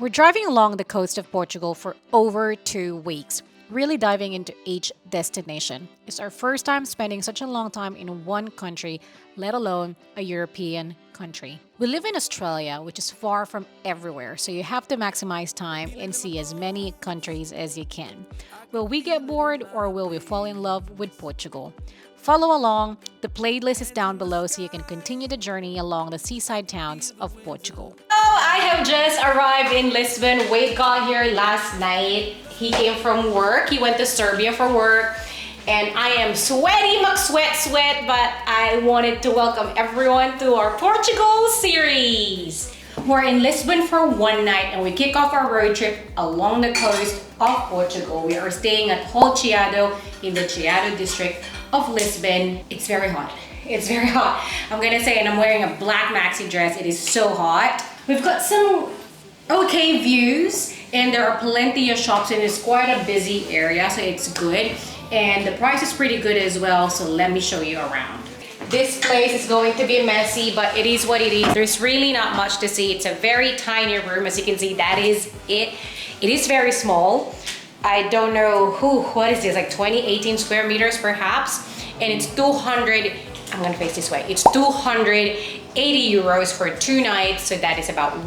We're driving along the coast of Portugal for over 2 weeks, really diving into each destination. It's our first time spending such a long time in one country, let alone a European country. We live in Australia, which is far from everywhere, so you have to maximize time and see as many countries as you can. Will we get bored or will we fall in love with Portugal? Follow along, the playlist is down below so you can continue the journey along the seaside towns of Portugal. I have just arrived in Lisbon. Wade got here last night. He came from work. He went to Serbia for work. And I am sweaty, sweat, but I wanted to welcome everyone to our Portugal series. We're in Lisbon for one night and we kick off our road trip along the coast of Portugal. We are staying at Hall Chiado in the Chiado district of Lisbon. It's very hot. It's very hot. I'm gonna say, and I'm wearing a black maxi dress. It is so hot. We've got some okay views and there are plenty of shops and it's quite a busy area, so it's good. And the price is pretty good as well, so let me show you around. This place is going to be messy, but it is what it is. There's really not much to see. It's a very tiny room. As you can see, that is it. It is very small. I don't know what is this, like 18 square meters perhaps? And it's 200, I'm gonna face this way. It's 280 euros for 2 nights. So that is about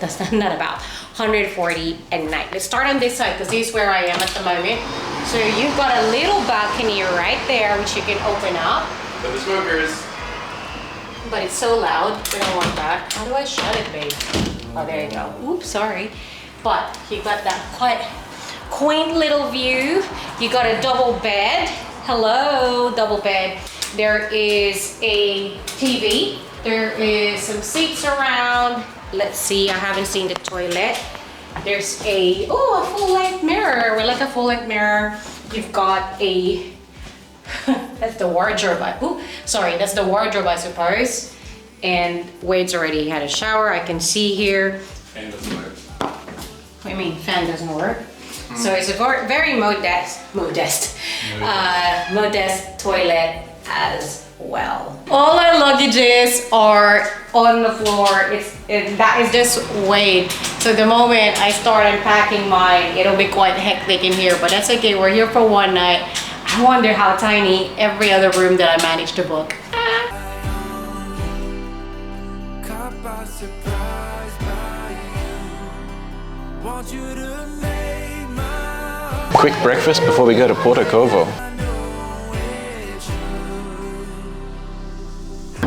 that's not about 140 a night. Let's start on this side because this is where I am at the moment. So you've got a little balcony right there, which you can open up. But the smokers. But it's so loud, we don't want that. How do I shut it, babe? Oh, there you go. Oops, sorry. But you got that quite quaint little view. You got a double bed. Hello, double bed. There is a TV. There is some seats around. Let's see, I haven't seen the toilet. There's a full-length mirror. We're like a full-length mirror. You've got a that's the wardrobe. That's the wardrobe, I suppose. And Wade's already had a shower. I can see here. Fan doesn't work. What do you mean, fan doesn't work? So it's a very modest toilet as well. All our luggages are on the floor. That is just Wade. So the moment I start unpacking mine, it'll be quite hectic in here, but that's okay. We're here for one night. I wonder how tiny every other room that I managed to book. Quick breakfast before we go to Porto Covo.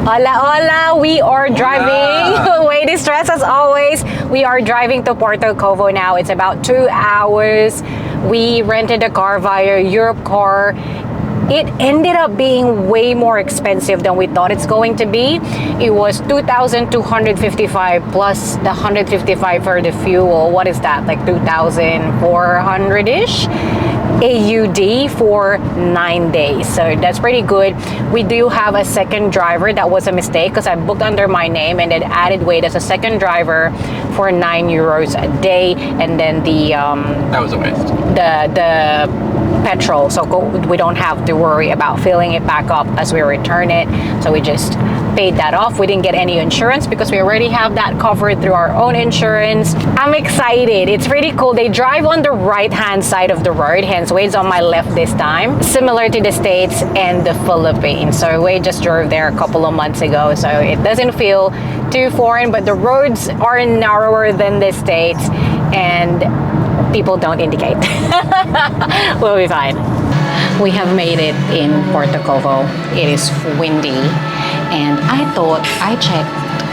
Hola, hola! We are driving. Wade is stressed as always. We are driving to Porto Covo now. It's about 2 hours. We rented a car via Europe Car. It ended up being way more expensive than we thought it's going to be. It was 2,255 plus the 155 for the fuel. What is that? Like 2,400-ish? AUD for 9 days, so that's pretty good. We do have a second driver. That was a mistake because I booked under my name and then added Wade as a second driver for 9 euros a day, and then That was a waste. The petrol, so we don't have to worry about filling it back up as we return it. So we just paid that off. We didn't get any insurance because we already have that covered through our own insurance. I'm excited. It's pretty cool. They drive on the right hand side of the road, hence Wade's on my left this time, similar to the States and the Philippines. So Wade just drove there a couple of months ago, so it doesn't feel too foreign, but the roads are narrower than the States and people don't indicate. We'll be fine. We have made it in Porto Covo. It is windy, and I checked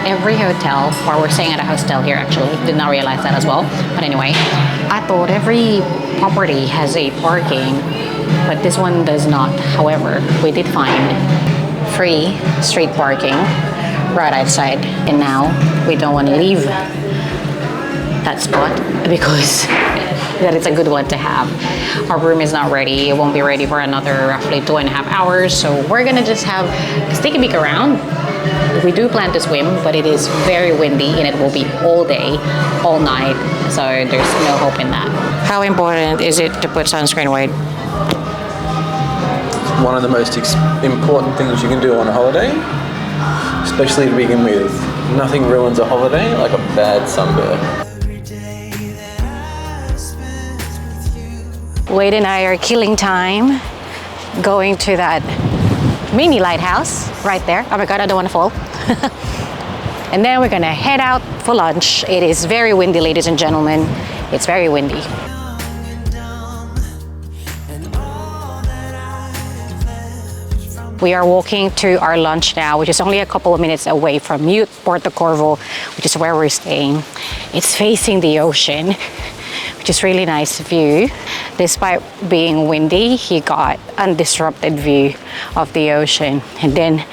every hotel, or we're staying at a hostel here actually, did not realize that as well. But anyway, I thought every property has a parking, but this one does not. However, we did find free street parking right outside, and now we don't want to leave that spot because that it's a good one to have. Our room is not ready. It won't be ready for another roughly 2.5 hours. So we're gonna just take a peek around. We do plan to swim, but it is very windy and it will be all day, all night. So there's no hope in that. How important is it to put sunscreen, Wade? One of the most important things you can do on a holiday, especially to begin with. Nothing ruins a holiday like a bad sunburn. Wade and I are killing time going to that mini lighthouse right there. Oh my God, I don't want to fall. And then we're gonna head out for lunch. It is very windy, ladies and gentlemen. It's very windy. We are walking to our lunch now, which is only a couple of minutes away from Porto Covo, which is where we're staying. It's facing the ocean, which is really nice view. Despite being windy, you got undisrupted view of the ocean. And then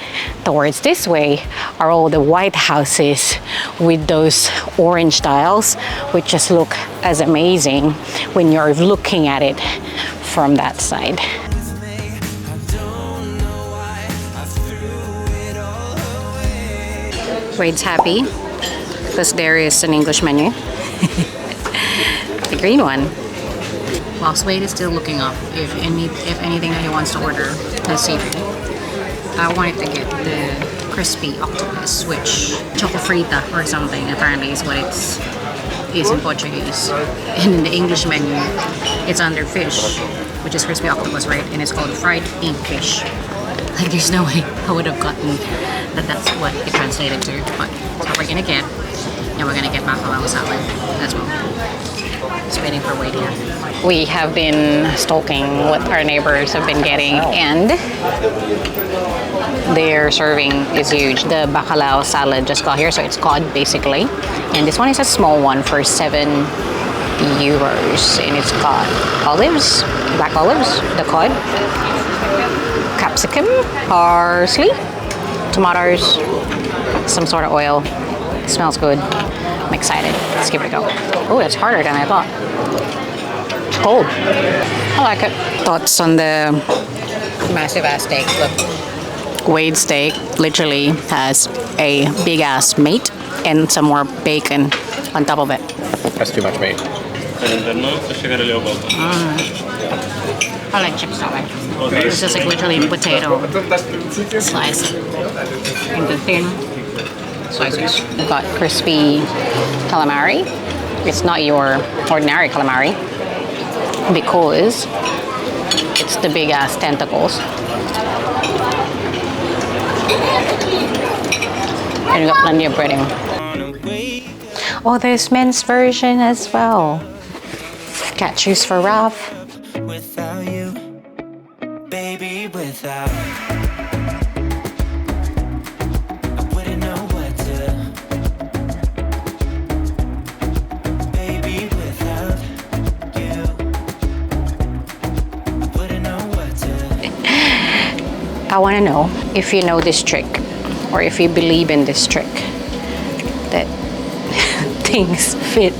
towards this way are all the white houses with those orange tiles, which just look as amazing when you're looking at it from that side. Wade's happy because there is an English menu. The green one. Whilst Wade is still looking up if anything that he wants to order is seafood. I wanted to get the crispy octopus, which choco frita or something apparently is what it is in Portuguese. And in the English menu, it's under fish, which is crispy octopus, right? And it's called fried ink fish. Like there's no way I would have gotten that that's what it translated to, but that's what we're gonna get. And we're gonna get bacalao salad as well. Just waiting for Wade here. We have been stalking what our neighbors have been getting, and their serving is huge. The bacalao salad just got here, so it's cod basically. And this one is a small one for €7. And it's got olives, black olives, the cod, capsicum, parsley, tomatoes, some sort of oil. It smells good. I'm excited. Let's give it a go. Oh, it's harder than I thought. It's cold. I like it. Thoughts on the massive ass steak. Look, Wade's steak literally has a big ass meat and some more bacon on top of it. That's too much meat. I like chips that way. It's just like literally potato slice into thin slices. We've got crispy calamari. It's not your ordinary calamari because it's the big ass tentacles. And we got plenty of breading. Oh, there's men's version as well. Cat juice for Ralph. Without you, baby, without I wouldn't know what to. Baby, without you, I wouldn't know what to. I want to know if you know this trick, or if you believe in this trick that things fit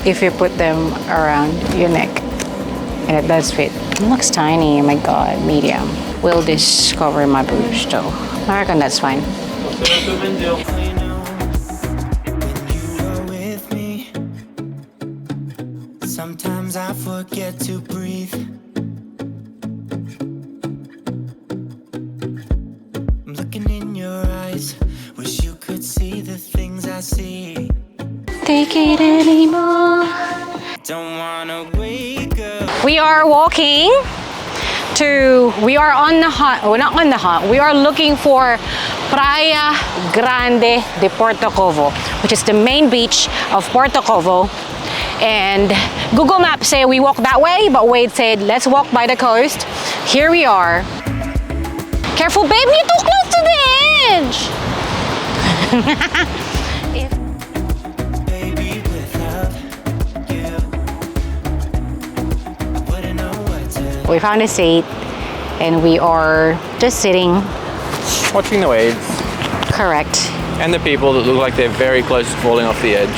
if you put them around your neck. And it does fit. It looks tiny, oh my God, medium. Will this cover my boobs though? I reckon that's fine. Sometimes I forget to breathe. I'm looking in your eyes. Wish you could see the things I see. Take it anymore. Don't wanna wake up. We are walking to, we are on the hunt, we're not on the hunt, we are looking for Praia Grande de Porto Covo, which is the main beach of Porto Covo. And Google Maps say we walk that way, but Wade said, let's walk by the coast. Here we are. Careful, babe, you're too close to the edge. We found a seat and we are just sitting. Watching the waves. Correct. And the people that look like they're very close to falling off the edge.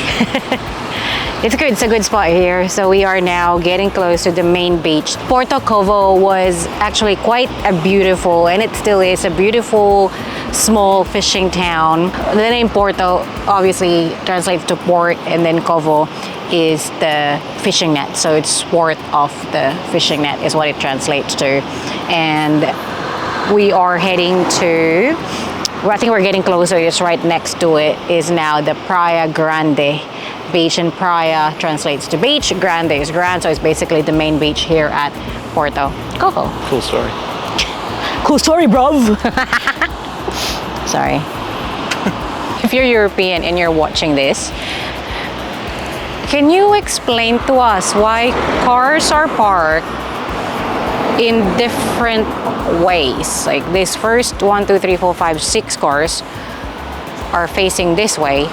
It's good, it's a good spot here. So we are now getting close to the main beach. Porto Covo was actually quite a beautiful, and it still is a beautiful, small fishing town. The name Porto obviously translates to port, and then Covo is the fishing net. So it's port of the fishing net is what it translates to. And we are heading to, I think we're getting closer, it's right next to it, is now the Praia Grande Beach in Praia translates to beach. Grande is grand, so it's basically the main beach here at Porto Covo. Cool story. Cool story, bruv. Sorry. If you're European and you're watching this, can you explain to us why cars are parked in different ways? Like this first 1, 2, 3, 4, 5, 6 cars are facing this way,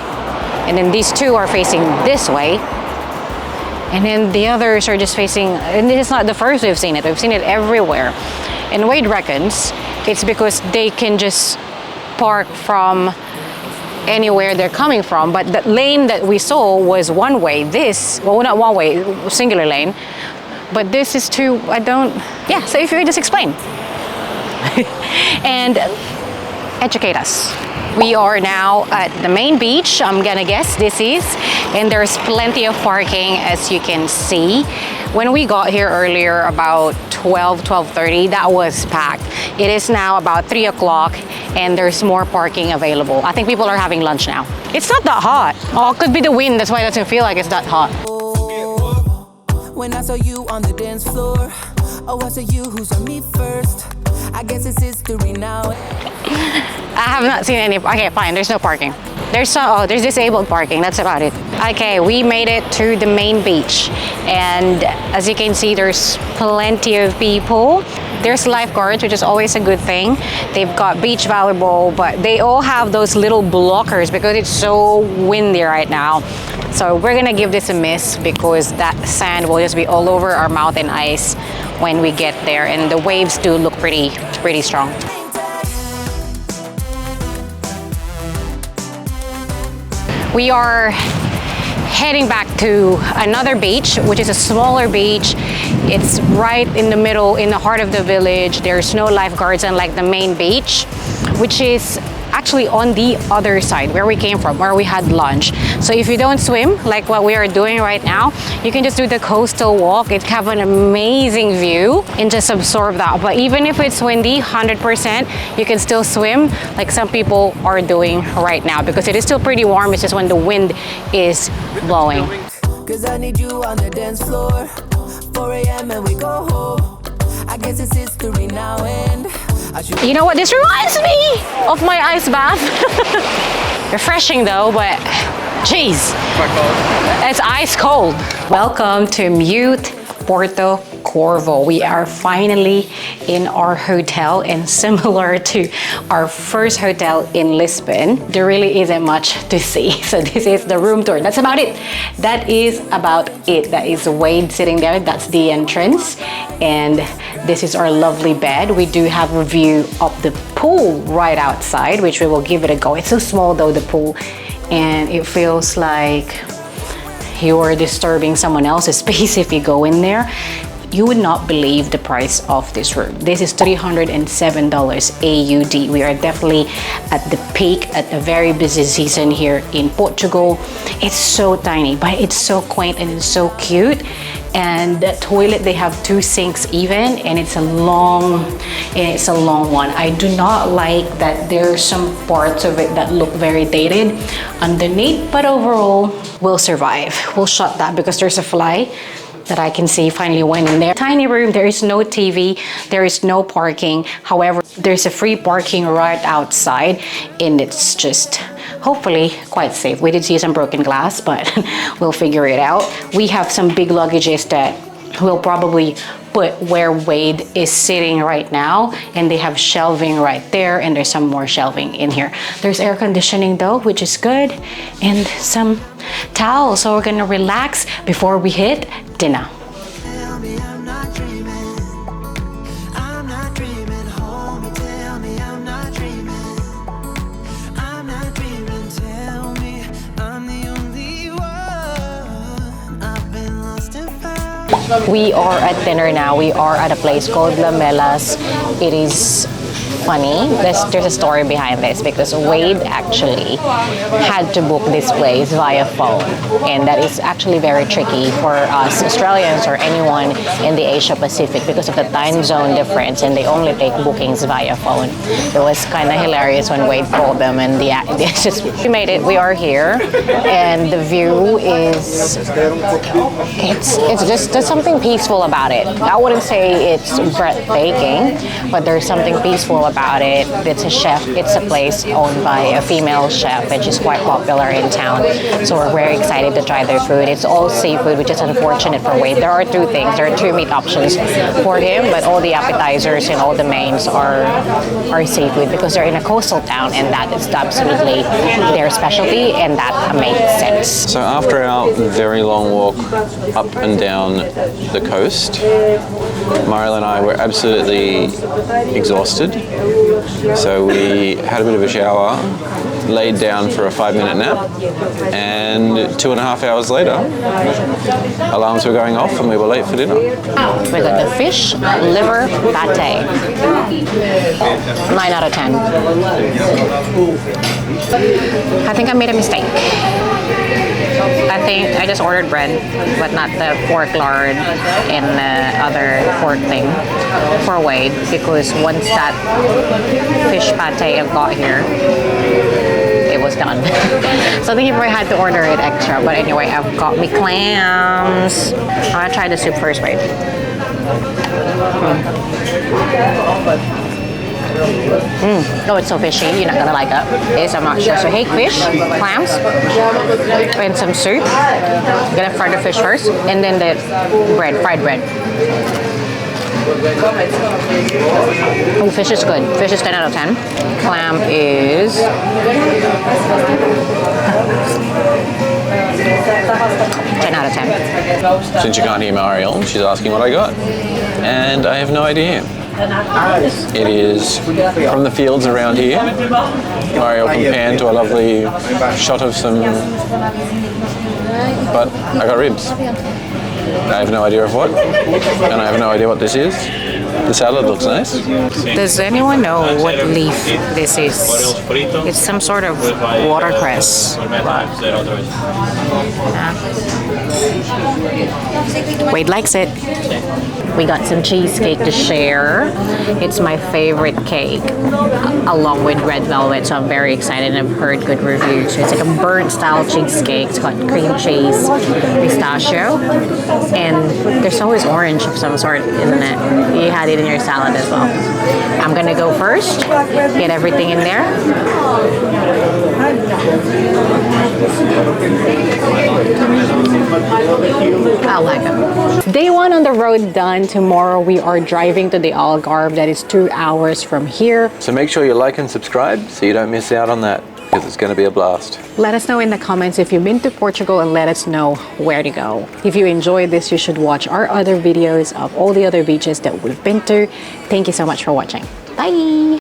and then these 2 are facing this way, and then the others are just facing, and this is not the first we've seen it everywhere. And Wade reckons it's because they can just park from anywhere they're coming from, but the lane that we saw was one way. This, well, not one way, singular lane, but this is 2. So if you could just explain and educate us. We are now at the main beach, I'm gonna guess this is, and there's plenty of parking as you can see. When we got here earlier about 12:30, that was packed. It is now about 3 o'clock and there's more parking available. I think people are having lunch now. It's not that hot. Oh, it could be the wind, that's why it doesn't feel like it's that hot. When I saw you on the dance floor, oh, I saw you who's on me first. I guess it's history now. I have not seen any. Okay, fine. There's no parking. There's disabled parking. That's about it. Okay, we made it to the main beach, and as you can see, there's plenty of people. There's lifeguards, which is always a good thing. They've got beach volleyball, but they all have those little blockers because it's so windy right now. So we're gonna give this a miss because that sand will just be all over our mouth and eyes when we get there, and the waves do look pretty strong. We are heading back to another beach, which is a smaller beach. It's right in the middle, in the heart of the village. There's no lifeguards, unlike the main beach, which is actually on the other side where we came from, where we had lunch. So if you don't swim, like what we are doing right now, you can just do the coastal walk. It have an amazing view and just absorb that. But even if it's windy, 100%, you can still swim like some people are doing right now, because it is still pretty warm. It's just when the wind is blowing. Cause I need you on the dance floor. 4 a.m. and we go home. I guess it's history now, and you know what? This reminds me of my ice bath. Refreshing though, but jeez, it's ice cold. Welcome to mute Porto Covo. We are finally in our hotel, and similar to our first hotel in Lisbon, there really isn't much to see. So this is the room tour. That's about it. That is about it. That is Wade sitting there. That's the entrance. And this is our lovely bed. We do have a view of the pool right outside, which we will give it a go. It's so small though, the pool, and it feels like you're disturbing someone else's space if you go in there. You would not believe the price of this room. This is $307 AUD. We are definitely at the peak, at a very busy season here in Portugal. It's so tiny, but it's so quaint and it's so cute. And the toilet, they have 2 sinks even, and it's a long one. I do not like that there are some parts of it that look very dated underneath, but overall we'll survive. We'll shut that because there's a fly that I can see finally went in there. Tiny room, there is no TV, there is no parking. However, there's a free parking right outside, and it's just hopefully quite safe. We did see some broken glass, but we'll figure it out. We have some big luggages that we'll probably put where Wade is sitting right now, and they have shelving right there, and there's some more shelving in here. There's air conditioning though, which is good, and some towels, so we're gonna relax before we hit dinner. We are at dinner now. We are at a place called Lamelas. It is funny. There's a story behind this because Wade actually had to book this place via phone, and that is actually very tricky for us Australians or anyone in the Asia Pacific because of the time zone difference, and they only take bookings via phone. It was kind of hilarious when Wade called them, and we made it. We are here, and the view is it's just there's something peaceful about it. I wouldn't say it's breathtaking, but there's something peaceful about it. It's a place owned by a female chef, and she's quite popular in town. So we're very excited to try their food. It's all seafood, which is unfortunate for Wade. There are two things. There are two meat options for him, but all the appetizers and all the mains are seafood because they're in a coastal town, and that is absolutely their specialty, and that makes sense. So after our very long walk up and down the coast, Mariel and I were absolutely exhausted. So we had a bit of a shower, laid down for a 5-minute nap, and 2.5 hours later, alarms were going off and we were late for dinner. We got the fish liver pate. 9 out of 10. I think I made a mistake. I think I just ordered bread, but not the pork lard and the other pork thing for Wade, because once that fish pate got here, it was done. So I think he probably had to order it extra. But anyway, I've got me clams. I'm gonna try the soup first, Wade. Oh, it's so fishy. You're not gonna like it. It's, I'm not sure. So, hey, fish, clams, and some soup. I'm gonna fry the fish first, and then the bread, fried bread. Oh, fish is good. Fish is 10 out of 10. Clam is 10 out of 10. Since you can't hear Mariel, she's asking what I got, and I have no idea. It is from the fields around here. Mariel can pan to a lovely shot of some, but I got ribs. I have no idea of what, and I have no idea what this is. The salad looks nice. Does anyone know what leaf this is? It's some sort of watercress. Wade likes it. We got some cheesecake to share. It's my favorite cake, along with red velvet, so I'm very excited and I've heard good reviews. It's like a burnt style cheesecake. It's got cream cheese, pistachio, and there's always orange of some sort, isn't it? You had it in your salad as well. I'm gonna go first, get everything in there. I like it. Day 1 on the road done. Tomorrow we are driving to the Algarve. That is 2 hours from here. So make sure you like and subscribe so you don't miss out on that, because it's going to be a blast. Let us know in the comments if you've been to Portugal, and let us know where to go. If you enjoyed this, you should watch our other videos of all the other beaches that we've been to. Thank you so much for watching. Bye!